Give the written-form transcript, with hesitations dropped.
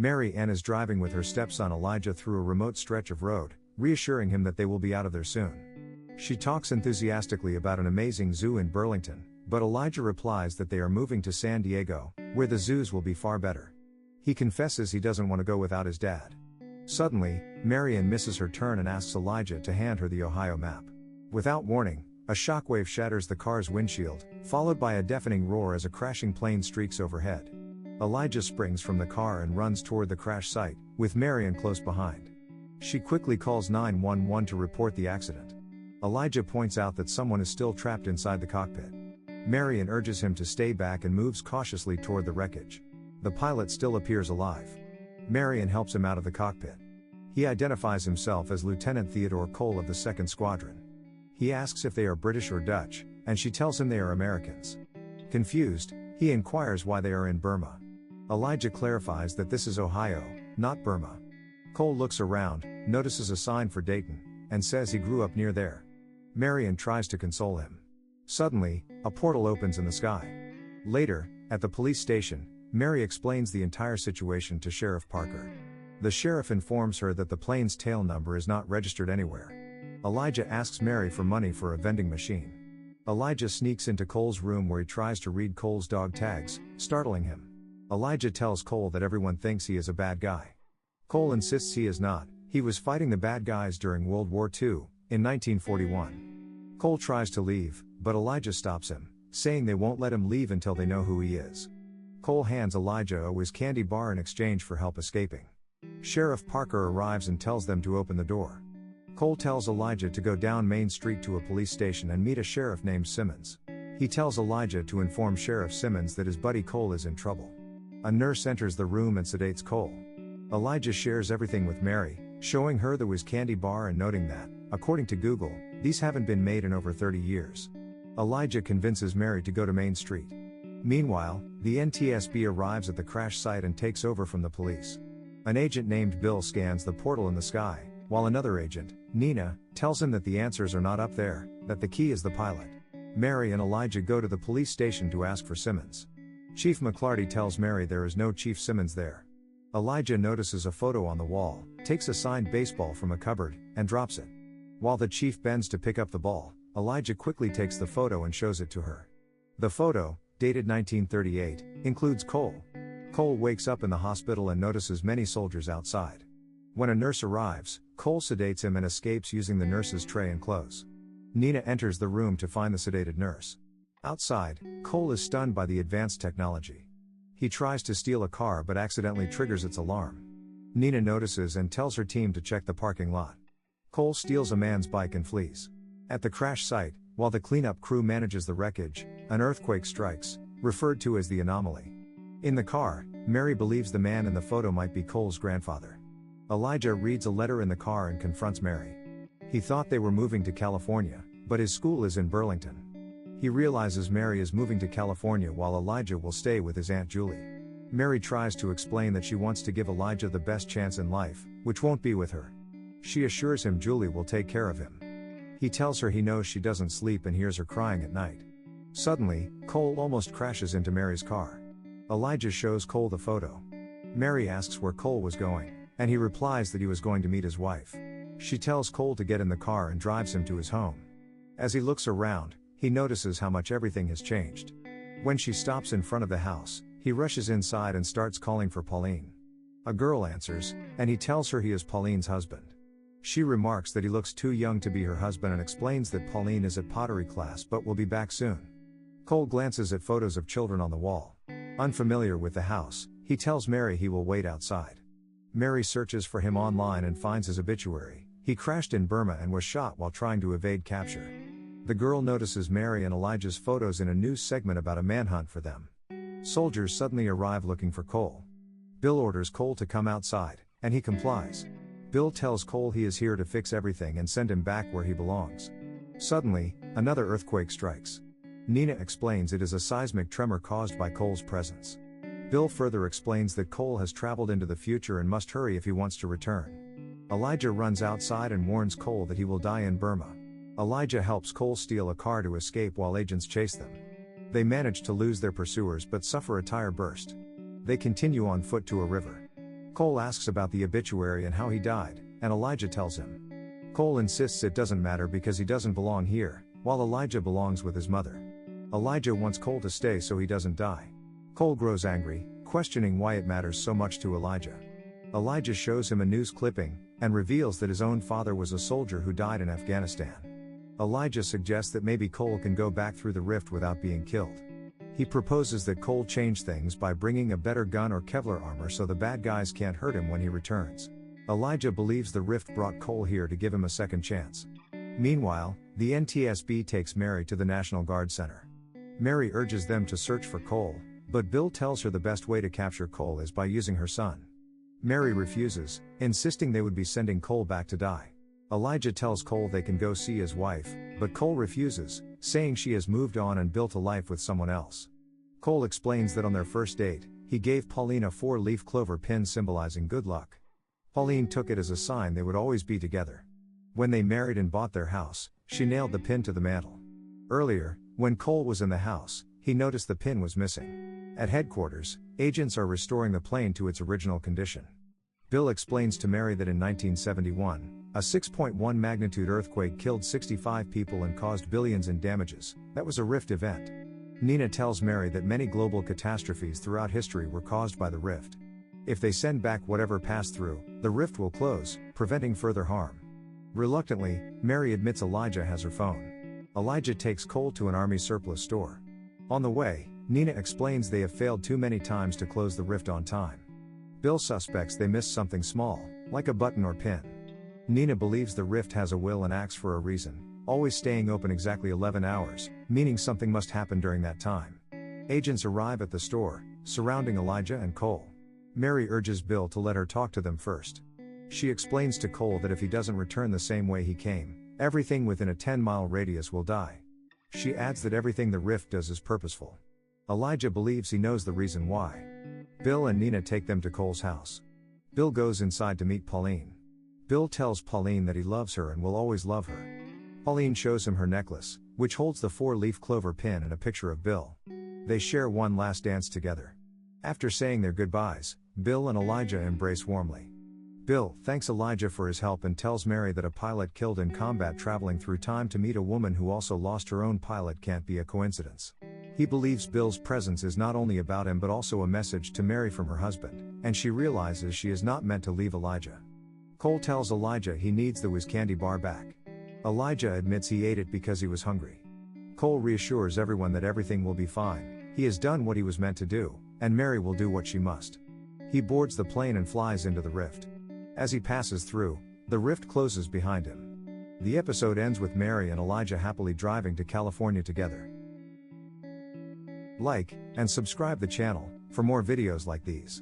Mary Ann is driving with her stepson Elijah through a remote stretch of road, reassuring him that they will be out of there soon. She talks enthusiastically about an amazing zoo in Burlington, but Elijah replies that they are moving to San Diego, where the zoos will be far better. He confesses he doesn't want to go without his dad. Suddenly, Mary Ann misses her turn and asks Elijah to hand her the Ohio map. Without warning, a shockwave shatters the car's windshield, followed by a deafening roar as a crashing plane streaks overhead. Elijah springs from the car and runs toward the crash site, with Mary Ann close behind. She quickly calls 911 to report the accident. Elijah points out that someone is still trapped inside the cockpit. Mary Ann urges him to stay back and moves cautiously toward the wreckage. The pilot still appears alive. Mary Ann helps him out of the cockpit. He identifies himself as Lieutenant Theodore Cole of the 2nd Squadron. He asks if they are British or Dutch, and she tells him they are Americans. Confused, he inquires why they are in Burma. Elijah clarifies that this is Ohio, not Burma. Cole looks around, notices a sign for Dayton, and says he grew up near there. Mary Ann tries to console him. Suddenly, a portal opens in the sky. Later, at the police station, Mary explains the entire situation to Sheriff Parker. The sheriff informs her that the plane's tail number is not registered anywhere. Elijah asks Mary for money for a vending machine. Elijah sneaks into Cole's room where he tries to read Cole's dog tags, startling him. Elijah tells Cole that everyone thinks he is a bad guy. Cole insists he is not. He was fighting the bad guys during World War II, in 1941. Cole tries to leave, but Elijah stops him, saying they won't let him leave until they know who he is. Cole hands Elijah a whiz candy bar in exchange for help escaping. Sheriff Parker arrives and tells them to open the door. Cole tells Elijah to go down Main Street to a police station and meet a sheriff named Simmons. He tells Elijah to inform Sheriff Simmons that his buddy Cole is in trouble. A nurse enters the room and sedates Cole. Elijah shares everything with Mary, showing her the whiz candy bar and noting that, according to Google, these haven't been made in over 30 years. Elijah convinces Mary to go to Main Street. Meanwhile, the NTSB arrives at the crash site and takes over from the police. An agent named Bill scans the portal in the sky, while another agent, Nina, tells him that the answers are not up there, that the key is the pilot. Mary and Elijah go to the police station to ask for Simmons. Chief McClarty tells Mary there is no Chief Simmons there. Elijah notices a photo on the wall, takes a signed baseball from a cupboard, and drops it. While the chief bends to pick up the ball, Elijah quickly takes the photo and shows it to her. The photo, dated 1938, includes Cole. Cole wakes up in the hospital and notices many soldiers outside. When a nurse arrives, Cole sedates him and escapes using the nurse's tray and clothes. Nina enters the room to find the sedated nurse. Outside, Cole is stunned by the advanced technology. He tries to steal a car but accidentally triggers its alarm. Nina notices and tells her team to check the parking lot. Cole steals a man's bike and flees. At the crash site, while the cleanup crew manages the wreckage, an earthquake strikes, referred to as the anomaly. In the car, Mary believes the man in the photo might be Cole's grandfather. Elijah reads a letter in the car and confronts Mary. He thought they were moving to California, but his school is in Burlington. He realizes Mary is moving to California while Elijah will stay with his Aunt Julie. Mary tries to explain that she wants to give Elijah the best chance in life, which won't be with her. She assures him Julie will take care of him. He tells her he knows she doesn't sleep and hears her crying at night. Suddenly, Cole almost crashes into Mary's car. Elijah shows Cole the photo. Mary asks where Cole was going, and he replies that he was going to meet his wife. She tells Cole to get in the car and drives him to his home. As he looks around, he notices how much everything has changed. When she stops in front of the house, he rushes inside and starts calling for Pauline. A girl answers, and he tells her he is Pauline's husband. She remarks that he looks too young to be her husband and explains that Pauline is at pottery class but will be back soon. Cole glances at photos of children on the wall. Unfamiliar with the house, he tells Mary he will wait outside. Mary searches for him online and finds his obituary. He crashed in Burma and was shot while trying to evade capture. The girl notices Mary and Elijah's photos in a news segment about a manhunt for them. Soldiers suddenly arrive looking for Cole. Bill orders Cole to come outside, and he complies. Bill tells Cole he is here to fix everything and send him back where he belongs. Suddenly, another earthquake strikes. Nina explains it is a seismic tremor caused by Cole's presence. Bill further explains that Cole has traveled into the future and must hurry if he wants to return. Elijah runs outside and warns Cole that he will die in Burma. Elijah helps Cole steal a car to escape while agents chase them. They manage to lose their pursuers but suffer a tire burst. They continue on foot to a river. Cole asks about the obituary and how he died, and Elijah tells him. Cole insists it doesn't matter because he doesn't belong here, while Elijah belongs with his mother. Elijah wants Cole to stay so he doesn't die. Cole grows angry, questioning why it matters so much to Elijah. Elijah shows him a news clipping, and reveals that his own father was a soldier who died in Afghanistan. Elijah suggests that maybe Cole can go back through the rift without being killed. He proposes that Cole change things by bringing a better gun or Kevlar armor so the bad guys can't hurt him when he returns. Elijah believes the rift brought Cole here to give him a second chance. Meanwhile, the NTSB takes Mary to the National Guard Center. Mary urges them to search for Cole, but Bill tells her the best way to capture Cole is by using her son. Mary refuses, insisting they would be sending Cole back to die. Elijah tells Cole they can go see his wife, but Cole refuses, saying she has moved on and built a life with someone else. Cole explains that on their first date, he gave Pauline a 4-leaf clover pin symbolizing good luck. Pauline took it as a sign they would always be together. When they married and bought their house, she nailed the pin to the mantle. Earlier, when Cole was in the house, he noticed the pin was missing. At headquarters, agents are restoring the plane to its original condition. Bill explains to Mary that in 1971, a 6.1 magnitude earthquake killed 65 people and caused billions in damages. That was a rift event. Nina tells Mary that many global catastrophes throughout history were caused by the rift. If they send back whatever passed through, the rift will close, preventing further harm. Reluctantly, Mary admits Elijah has her phone. Elijah takes Cole to an army surplus store. On the way, Nina explains they have failed too many times to close the rift on time. Bill suspects they missed something small, like a button or pin. Nina believes the rift has a will and acts for a reason, always staying open exactly 11 hours, meaning something must happen during that time. Agents arrive at the store, surrounding Elijah and Cole. Mary urges Bill to let her talk to them first. She explains to Cole that if he doesn't return the same way he came, everything within a 10-mile radius will die. She adds that everything the rift does is purposeful. Elijah believes he knows the reason why. Bill and Nina take them to Cole's house. Bill goes inside to meet Pauline. Bill tells Pauline that he loves her and will always love her. Pauline shows him her necklace, which holds the 4-leaf clover pin and a picture of Bill. They share one last dance together. After saying their goodbyes, Bill and Elijah embrace warmly. Bill thanks Elijah for his help and tells Mary that a pilot killed in combat traveling through time to meet a woman who also lost her own pilot can't be a coincidence. He believes Bill's presence is not only about him but also a message to Mary from her husband, and she realizes she is not meant to leave Elijah. Cole tells Elijah he needs the whiz candy bar back. Elijah admits he ate it because he was hungry. Cole reassures everyone that everything will be fine, he has done what he was meant to do, and Mary will do what she must. He boards the plane and flies into the rift. As he passes through, the rift closes behind him. The episode ends with Mary and Elijah happily driving to California together. Like and subscribe the channel for more videos like these.